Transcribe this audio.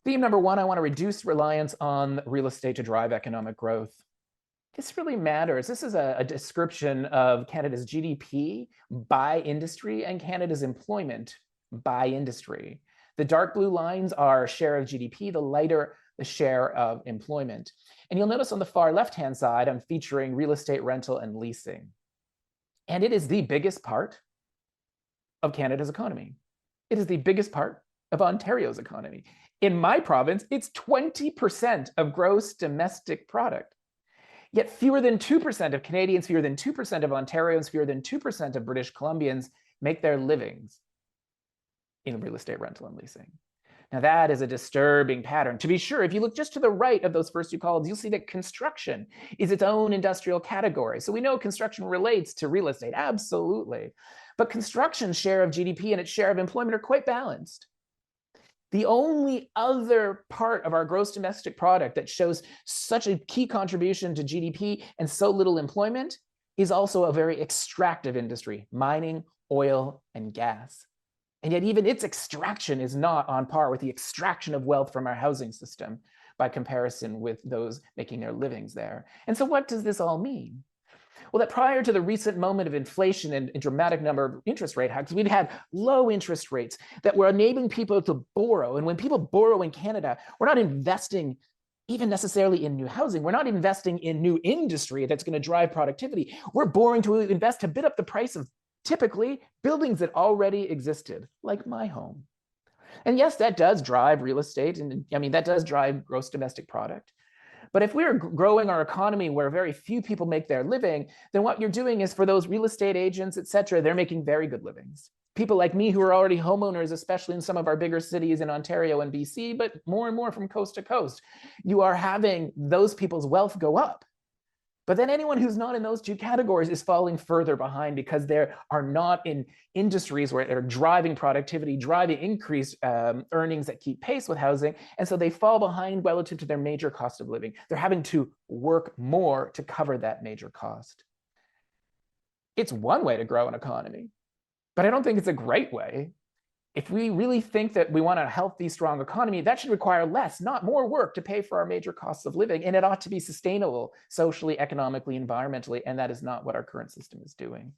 Theme number one, I want to reduce reliance on real estate to drive economic growth. This really matters. This is a description of Canada's GDP by industry and Canada's employment by industry. The dark blue lines are share of GDP, the lighter the share of employment. And you'll notice on the far left-hand side, I'm featuring real estate rental and leasing. And it is the biggest part of Canada's economy. It is the biggest part of Ontario's economy. In my province, it's 20% of gross domestic product. Yet fewer than 2% of Canadians, fewer than 2% of Ontarians, fewer than 2% of British Columbians make their livings in real estate rental and leasing. Now that is a disturbing pattern. To be sure, if you look just to the right of those first two columns, you'll see that construction is its own industrial category. So we know construction relates to real estate, absolutely. But construction's share of GDP and its share of employment are quite balanced. The only other part of our gross domestic product that shows such a key contribution to GDP and so little employment is also a very extractive industry, mining, oil, and gas. And yet even its extraction is not on par with the extraction of wealth from our housing system by comparison with those making their livings there. And so what does this all mean? Well, that prior to the recent moment of inflation and a dramatic number of interest rate hikes, we'd had low interest rates that were enabling people to borrow. And when people borrow in Canada, we're not investing even necessarily in new housing. We're not investing in new industry that's going to drive productivity. We're borrowing to invest to bid up the price of typically buildings that already existed, like my home. And yes, that does drive real estate. And I mean, that does drive gross domestic product. But if we're growing our economy where very few people make their living, then what you're doing is for those real estate agents, et cetera, they're making very good livings. People like me who are already homeowners, especially in some of our bigger cities in Ontario and BC, but more and more from coast to coast, you are having those people's wealth go up. But then anyone who's not in those two categories is falling further behind because they are not in industries where they're driving productivity, driving increased earnings that keep pace with housing. And so they fall behind relative to their major cost of living. They're having to work more to cover that major cost. It's one way to grow an economy, but I don't think it's a great way. If we really think that we want a healthy, strong economy, that should require less, not more work to pay for our major costs of living. And it ought to be sustainable socially, economically, environmentally. And that is not what our current system is doing.